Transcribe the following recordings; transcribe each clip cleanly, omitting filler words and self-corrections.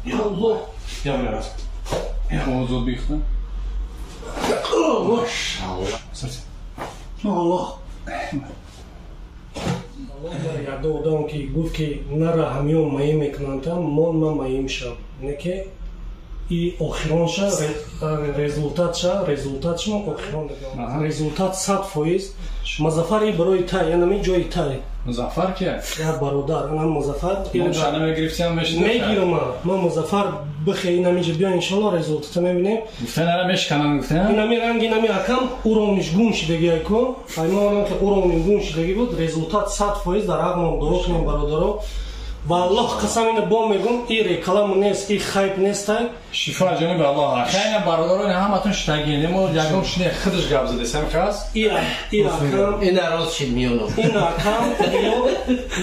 یا الله یا برای موضوع بیختن ماشاءالله الله یاد آدم که گفت که نرا همیون ماهی میکنن تا ما ماهی میشم نه که ای آخرانش رزولتاتش ما آخران دیگه رزولتات 100% مظفری برای تا یعنی جای تای مظفر که یا برادر انا مظفر من شانه میگرفتی هم بشید میگیرم ما مظفر بخیر اینا میشه بیا ان شاء الله رزولتات میبینیم گفتن الان میشکنن گفتن اینا میرنگ اینا میاکم اورونش گونش دیگه کو اینا که اورونش گونش دیگه بود رزولتات 100% در عقلم درو کنیم برادرو والله قسم اینو با میگم این رکلام نیست این خایب نیست شفا جناب الله خیلی برادران همتون شتاگیدیم و یکم شنی خودش گاب زده سم خاص این راست شد میونم این کام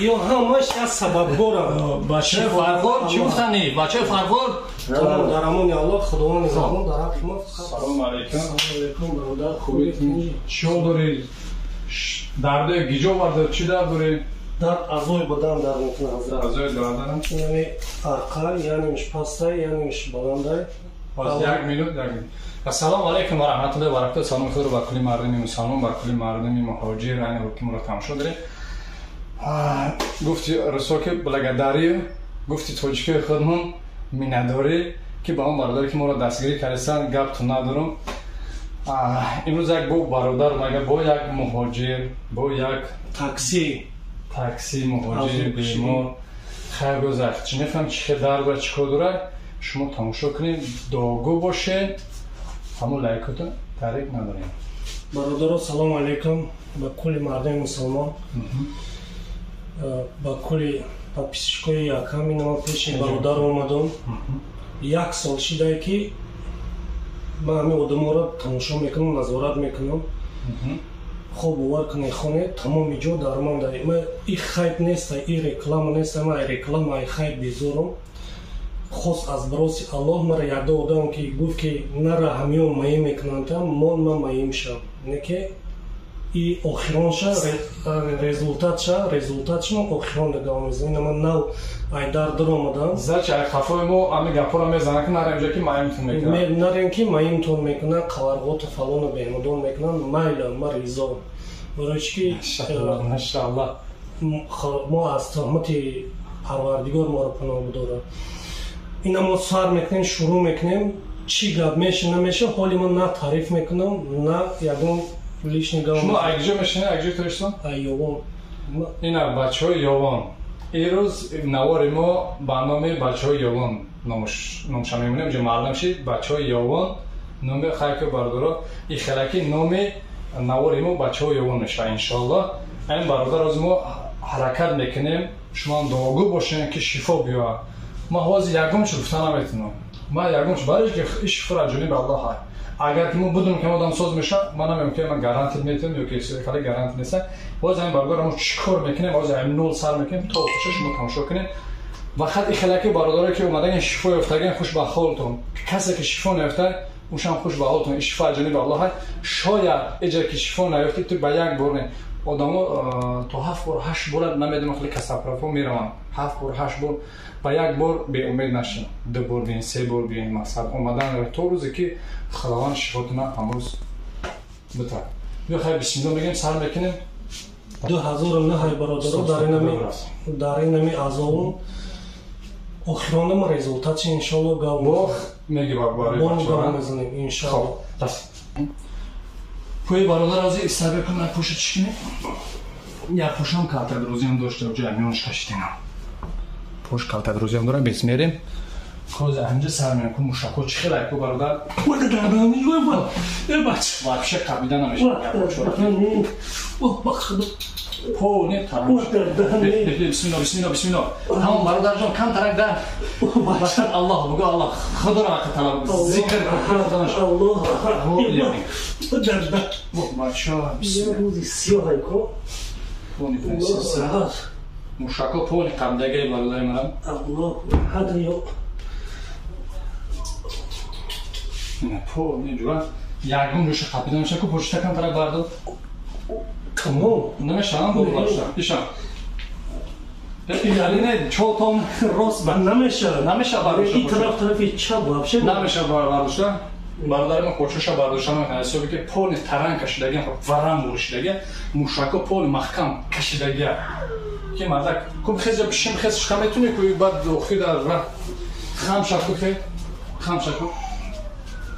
یو همش از سبب برا باشه فرقور چی گفتنی بچه فرقور در امان الله خداوند زمان در حق شما سلام علیکم علیکم برادر خوبی شو داری درد گیجو ورده چی درد داری در ازوی بدن در میکنه حضرت ازوی دادن یعنی ارقا یعنی مش پاستا یعنی مش بلنده باز یک مینوت داریم السلام علیکم و رحمت الله و برکاته سلام خیر با کلی مردمی مسلمان بر کلی مردمی مهاجر یعنی حکم رو تماشا داریم گفتی رسول که بلگداری گفتی توجیه خودمون مینداری که با اون برادر که ما رو دستگیری کردن گپ تو ندارم امروز یک بو برادر مگه با یک مهاجر با یک تاکسی مهاجر بیمار خیر گذشت چی نفهم چی درد و چی داره شما تماشا کنید داغو باشه همون لایکتون تحریک نداریم برادر سلام علیکم با کلی مردم مسلمان با کلی پاپیسشکوی یکم اینما پیش برادر اومدم یک سال شده که من همه آدم را تماشا میکنم نظارت میکنم خوب باور کنی خونه تمام جا در من داریم من این خیب نیست این رکلام نیست من این رکلام این خیب بیزورم خواست از براسی الله مرا یاد آدم که گفت که نرا همیون ماهی میکنن تا من ماهی میشم نه که این آخرانش رزولتاتش ما آخران دیگه آمیزم من نو ای درد رو آمدن زرچه ای خفای ما امی گپا رو میزنن که نریم جا که ماهی میتون میکنن نریم که ماهی میتون میکنن قلرغوت فلان بهمدون میکنن میل ما ریزا برای که ماشاءالله ما از تهمت پروردگار ما رو پناه بداره اینا ما سر میکنیم شروع میکنیم چی گپ میشه نمیشه حالی من نه تعریف میکنم نه یکم لیش نگاه شما اگجا میشنه اگجا توشتون؟ یوان اینا بچه های یوان این روز نوار ما برنامه بچه های یوان نامشا میمونیم اینجا معلوم شید بچه های یوان نام خیلی بردارا این خلکی نام نوار ما بچه های یوان میشه انشالله این برادر از ما حرکت میکنیم شما داغو باشین که شفا بیا ما حواظ یکمش گفتن نمیتونم ما یکمش برای که این شفا را جونی به الله های اگر که ما بدونم که آدم ساز میشه من نمیگم من گارانتی میتونم یا کسی خالی گارانتی نیست باز این برادر ما چیکار میکنیم باز این نول سر میکنیم تا خوشش ما تماشا کنیم و خط این خلاکی برادری که اومدن شفا یافتگان خوش به حالتون کسی که شفا نیافته اوشم خوش به حالتون شفا جناب الله شاید اجا که شفا نیافته تو به یک بار نه آدمو تو 7 بار 8 بار نمیدونم خیلی کسافرفو میروم 7 بار 8 بار با یک بار به امید نشین 2 بار بیاین 3 بار بیاین مقصد اومدن تو روزی که خداوند شفاتون امروز بده بیا خیر بسم الله میگیم سر میکنیم 2009 برادر در اینمی ازاون آخرانه ما رزولتاتش انشالله گاو میگی باباره گاو میزنیم انشالله پوی برادر از استربه کنم پوشت چکنه یک پوشم کالتر دروزی هم داشته و جمعیونش کشتینم پوش کالتر دروزی هم دارم بیس میریم کوز همجا سر میرم که مشاکو چی خیلی اکو برادر وقت دردانی یه بچه وابشه قبیده نمیشه پو نه ترم بسم الله بسم الله تمام برادر جان کم ترک در باشد الله بگو الله خدا را طلب ذکر کن الله درده ماشاءالله یه روزی سیاه کو پونی پنسیس مشاکو پونی قبدگی برادر منم الله حد یو نه پو نه جوان یکم روش قبیده میشه که پشت کم ترک بردار تمام نمیشه هم بود باشم ایشان یعنی نه چوتون راست من نمیشه برداشت این طرف چپ вообще نمیشه برداشت برادر من کوچوش برداشت من حسابی که پول تران کشیدگی ورم ورشیدگی موشاکو پول محکم کشیدگی که مردک کوم خیز بشیم خیز شما میتونی کوی بعد دوخی در راه خام شکو که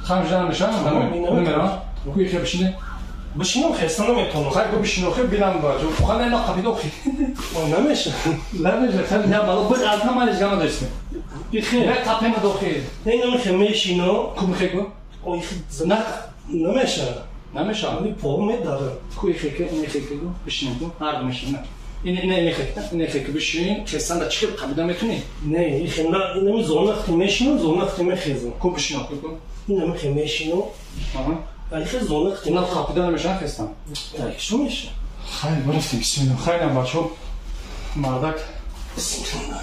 خام جان نشان نمیرم کوی خیلی بشینه بشینم خیستم نمیتونم خیلی کو بشینو خیلی بینم باجو خاله نه قبیدو خیلی نمیشه خیلی نه بالا بود الان ما از جام داشتیم خیلی نه تاپم دوخی نمیشه میشینو کوم خیلی اوی نه نمیشه ولی پا میداره کوی خیلی بشینم هر دو میشینم این خیلی بشین خیستن در چی قبیده میتونی نه این زونختی میشینو زونختی میخیزم کو بشینو کو این خیلی میشینو ولی خیلی زونختی نه قبیده نمیشن خیستم شو میشه خیلی برفتیم بسم الله خیلی هم بچه مردک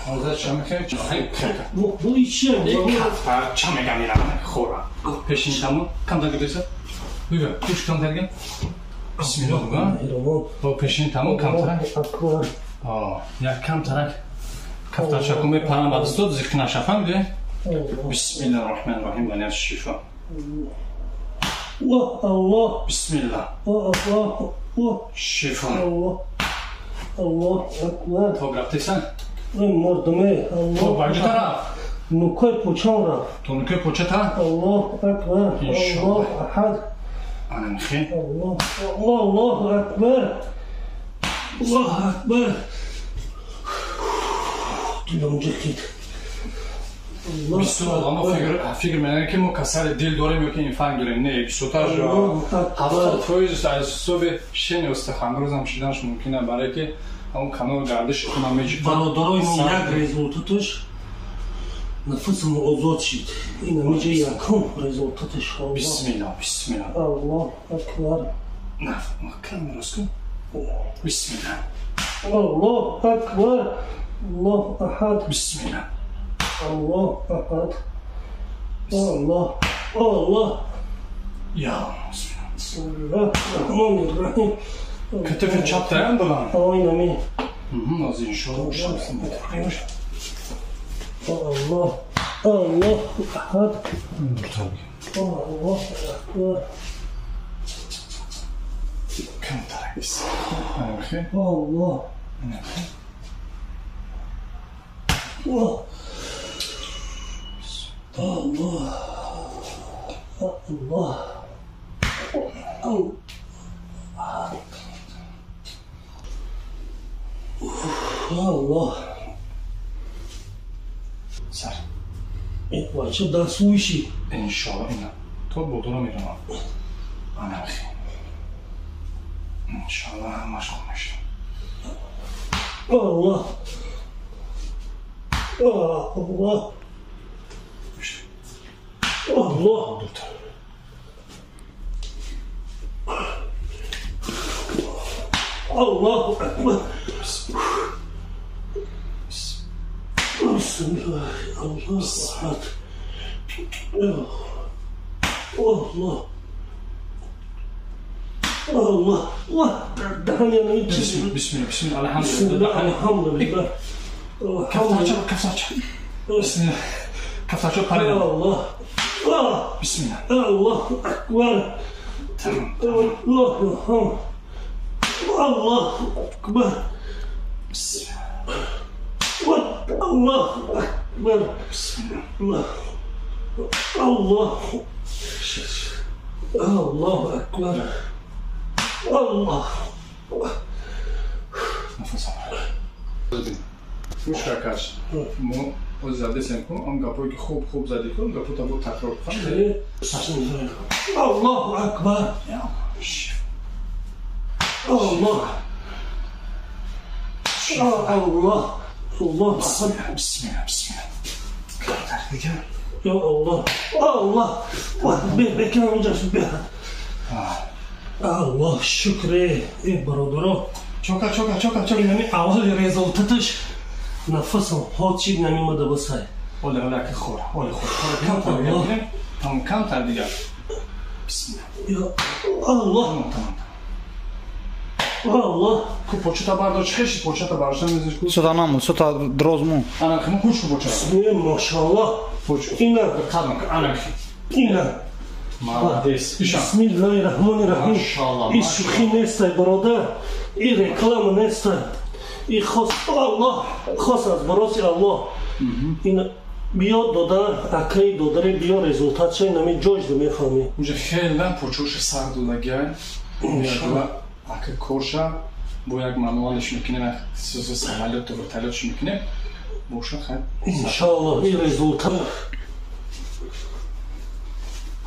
حضرت چه میخوایی؟ خیلی بوی چیه؟ این کفت چه میگم میرم خورم پیشین تمام کم ترگه بیسه بگم توش کم ترگه بسم الله بگم با پیشین تمام کم ترک یک کم ترک کفتر شکو می پرم بدستاد زیخ نشفم بیده بسم الله الرحمن الرحیم بنیاد شفا الله بسم الله الله شفا الله اکبر تو گرفتیسن؟ مردمه تو بگی طرف نوکای پوچان را تو نوکای پوچه تا؟ الله اکبر الله احد آنه میخی؟ الله اکبر الله اکبر دلم جکید بیستو اما فکر می‌کنم که ما کسر دل داریم یا که این فهم داریم نه بیستوتر هفته تویز از صبح شن استخوان روزم شدنش ممکنه برای که اون کانال گردش کنم میشه برادرای من یک رزولتاتش نفسم آزاد شد این میشه یکم رزولتاتش بسم الله الله اکبر نه مکرم درست کن بسم الله الله اکبر الله احد بسم الله الله احد الله یا بسم الله الرحمن الرحیم کتف چپ ترم بلند آینمی از این شروع شمسیم الله احد الله اکبر کم ترک بیست نمیخی؟ الله الله سر این بچه دست ویشی انشاءالله اینا تو بودو رو میرونم نمیخی انشاءالله همش خوب میشه الله دوتر الله اکبر بسم الله الله احد الله دهنی نمیتونی بسم الله الحمدلله کفتر چپ بسم الله کفتر چپ پریدم الله بسم الله الله اکبر الله اکبر بسم الله اکبر بسم الله الله اکبر الله نفس آور گوش کاش مو از زده سنکو آن گپایی که خوب زدی کن گپو تا بود تکرار کنم الله اکبر الله الله بسم الله یا الله بکن اونجا شد بیاد الله شکره ای برادرها چوکا اینمی اول رزولتتش نفسم ها چیب نمیمده بسای اوله که خوره کم تر دیگه بسم الله Allah. Ку почта бардош хеши почта бардошам мезиш ку. Сота наму, сота дрозму. Ана кому кушу почта. Машаллах. Почта. Ина. Кадам ана. Ина. Молодец. Иша. Бисмиллахир-рахманир-рахим. Машаллах. И шухи нестай, бородар. И реклама нестай. И хос Аллах. Хос аз бороси Аллах. Ина. Биё додар, акаи додари биё результат чай нами ҷойда мефаҳмӣ. Уже хеле почуш сар додагия. Иншаллах. Ака корша бо як мануалш мекунем, сӯз самолёт вертолётш мекунем. Боша хай. Иншаллах и результат.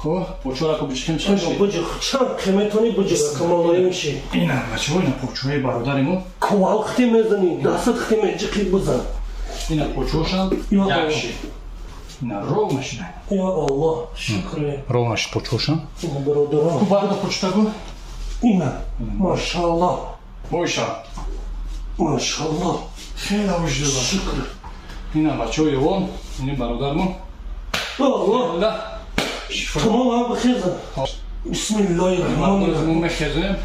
Ко, почура ко бичкем чаш. Буҷи чанд қиметони буҷи камолоимши. Ина, бачо ина почуи бародаримо. Ковал хти мезани, дасат хти меҷиқи бузан. Ина почушам якши. Ина ровнаш не. Я Аллах, шукри. Ровнаш почушам. Ина бародарам. Ку барда почтаго. Ина. Машаллах. Боша. Машаллах. Хеле уждуба. Шукри. Ина бачо ёвон, ини бародармо. Аллах. Да. Тамом ам бихезан. Бисмиллахир-рахманир-рахим. Мо мехезем.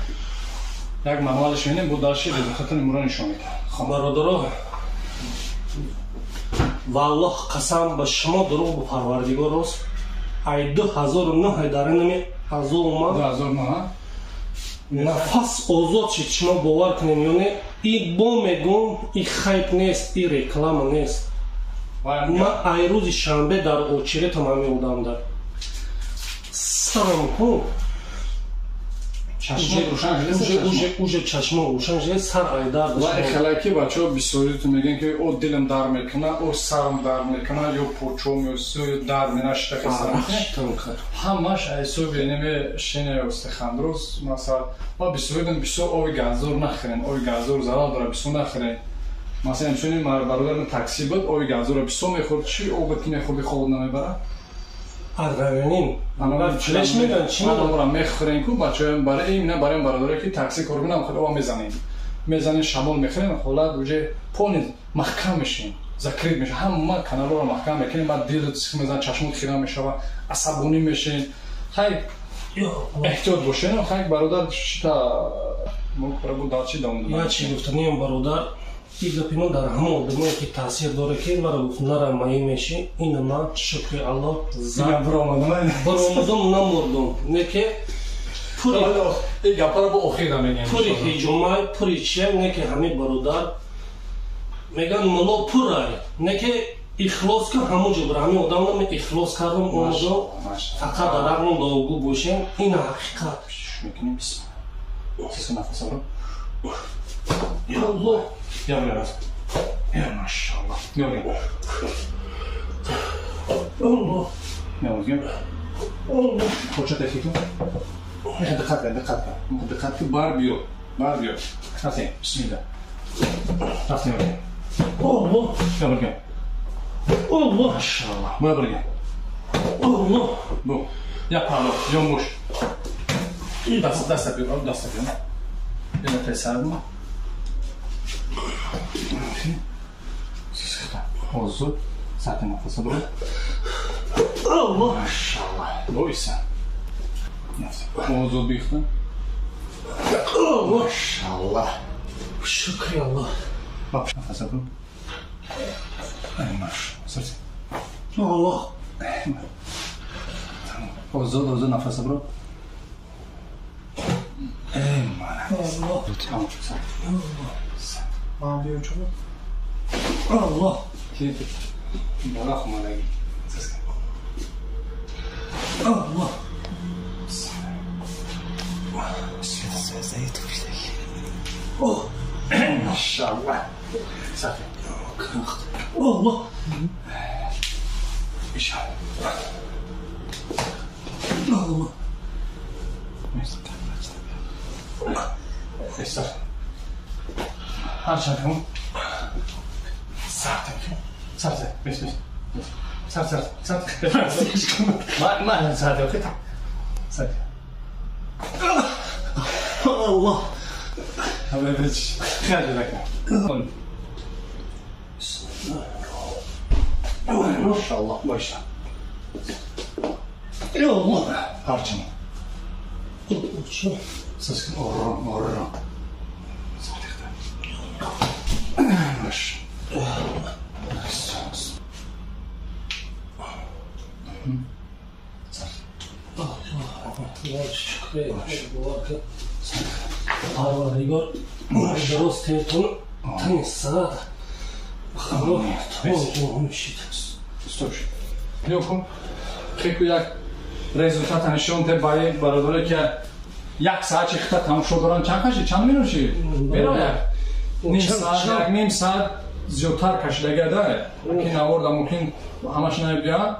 Як мануалш менем, бо дарши результатани муро нишон медиҳад. Бародаро. Валлоҳ қасам ба шумо дурӯғ ба Парвардигор рост. Ай 2009 айдаре нами азо омад. 2009. Нафас озод шид, шумо бовар кунем ё не. И бо мегум, и хайп нест, и реклама нест. Ман ай рӯзи шанбе дар очеретам ҳами одам дар. Сарам кун. Уже чашмо рӯшан шуд, сар айдар ва эхалаки бачо бисёриту мегӯянд ки о дилам дар мекунад, о сарам дар мекунад, ё почом ё сӯ дар менашта хисам. Ҳамаш айсоби неме шине остехандроз масалан ва бисёритам бисёр оби газдор нахӯрем, оби газдор зарар дорад, бисёр нахӯрем. Масалан чуни бародарам такси буд, оби газдора бисёр мехӯрд, чӣ обат ки мехӯрди хоб намебарад? Арравинин. Флеш меган чи? Ана мехӯрем ку бачоям барои имна барои бародаре ки такси кор кунам худо мезанем. Мезанем шамол мехӯрем, ҳолат уже пони маҳкам мешин. Закрит меша. Ҳама каналора маҳкам мекунем, баъд дилот сик мезан, чашмот хира мешава, асабонӣ мешин. Хай эҳтиёт бошен, хай бародар шита мо кора бу дар чи дом. Я чи гуфтанем бародар, и гапино дар ҳама одамое ки таъсир дорад ки мара гуфт нара маӣ меши, ина ман шукри Аллоҳ баромадам намурдум. Не ки ин гапара бо охира мегем. пури ҳиҷомай, пури чия, не ки ҳамин бародар меган муло пурай, не ки ихлос ка ҳамун ҷо бара ҳамин одам нами ихлос кардам омадам, фақат дар ағлам дорогӯ бошем, ина ҳақиқат. Мекунем бисм. Сиска нафас авро. Я Аллоҳ. Я раз. Я машаллах. Я. Аллоҳ. Я возьмем. Аллоҳ. Хочешь это хиту? Дикат. Дикат бар биё. Кстати, бисмилlah. Рафтем. Аллоҳ. Я бергем. Аллоҳ. Машаллах. Мы бергем. Аллоҳ. Бу. Я пало. Я муж. Даст опиён. Я песарма. Озуд. Сати нафас бро. Аллоҳ. Машаллах. Бойса. Озуд бихта. Аллоҳ. Машаллах. Шукри Аллоҳ. Нафас бро. Ай маш. Сати. Аллоҳ. Озуд нафас бро. Эй мана. Аллоҳ. Ман биё чо? Аллоҳ. Ки бала хумадаги. Аллоҳ. О, Машаллах. Сафи. Аллоҳ. Иша. Аллоҳ. Эстар. Харчан кам. Сартак. Бес. Сарт. Ман сартак. Сарт. Аллоҳ. Habevich. Хәҗә дәкә. Машаллах, баша. Аллоh. Харчан. Чо? Сез орро. باش پروردگار درستتون تنیستد خدا تو میشید استوش نیوکم خیلی یک رزولتات نشون ته برادری که یک ساعت چختا تمام شد دارن چند کشی چند مینوشی برای نیم ساعت زیادتر کشیده داره که نورد ممکن همش نبیا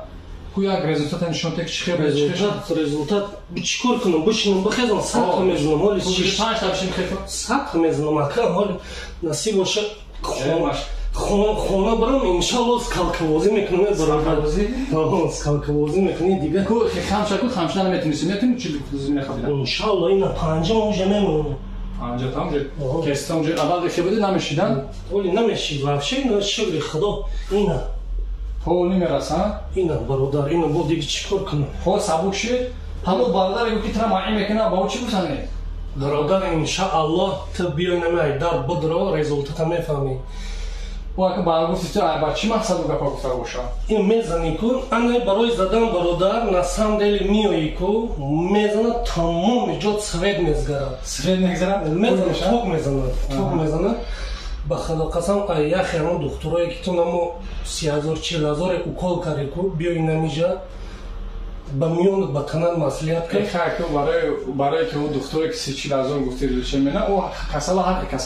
کو یک رزولتات نشون ته چخه رزولتات چیکار کنم بشینم بخیزم ساعت میزنم حالی چیش پنج تا بشین خیلی ساعت میزنم اکرم حالی نصیب باشه خونه برام انشالله سکالکوازی میکنم برادر سکالکوازی میکنی دیگه کو خمش نمیتونی چی میخوابیدم انشالله اینا پنجم اونجا میمونم پنجم اونجا کستا اونجا اول دیگه بودی نمیشیدن ولی نمیشید وفشه اینا شکر خدا اینا پول نمیرسن اینا برادر اینا با دیگه چیکار کنم خب سبک شد همون برادر یکی که ترا معنی میکنه با چی بسنه برادر انشالله تو بیای نمی در بدرا رزولتات میفهمی و اگه برگفتی تو با چی مقصد رو گفت گفته باشه این میزنی کن انا برای زدن برادر نسام دل میایی کو میزنه تمام جات سوید میزگره سوید میگذره میزنه توق میزنه به خدا قسم یخی همون دکترایی که تو نمو 30,000-40,000 اوکال کاری کو بیایی نمیجا با میونت با تنان مسئولیت که برای که اون دکتری که 30,000 گفته روشه منه او کسل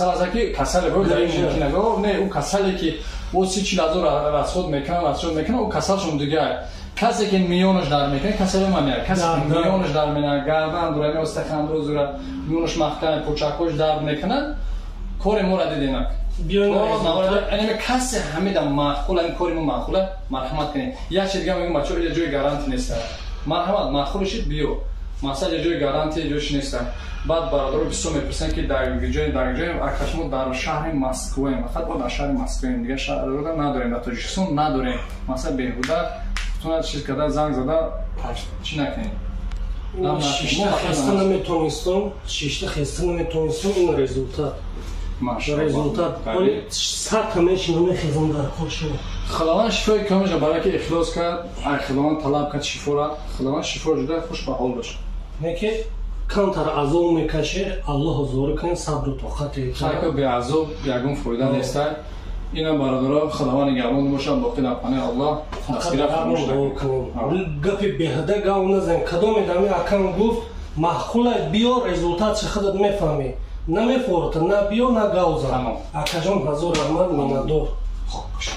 از که کسل بود در این که نگاه نه اون کسلی که او 30,000 رسود میکنه او کسلشون دیگه کسی که میونش در میکنه کسل من میاره کسی که میونش در میکنه گردن دوره استخوان رو زوره میونش مخکن کوچکوش در میکنه کار ما دیدینک یعنی کسی همین معقول این کاری ما معقوله مرحمت کنید یک چیز دیگه میگم بچه‌ها یه جای گارانتی نیست مرحمت معقولشید بیو مثلا یه جای گارانتی جوش نیست بعد برادر بسیار میپرسن که در جای اکشمو در شهر مسکو فقط با در شهر مسکو دیگه شهر رو نداریم در تاجیکستان نداریم مثلا بهبوده تو چیز کده زنگ زده چی نکنید شیشته خسته نمیتونستم این رزولتات رزولتات ولی سخت همیشه نمیخیزم در کار شما خداوند شفای کامش برای که اخلاص کرد خداوند طلب کرد شفا را خداوند شفا جدا خوش به حال باشه میگه کمتر عذاب میکشه الله زور کنه صبر و طاقت خاک به عذاب یگون فایده نیست اینا برادرها خداوند نگهبان باشه باقی در پناه الله دستگیر فراموش نکنید گپی بهده گاو نزن کدام ادامه اکم گفت معقوله بیا رزولتات چه خودت میفهمی نمیفورت نه بیا نه گاو زن اکجان حضور رحمت منادور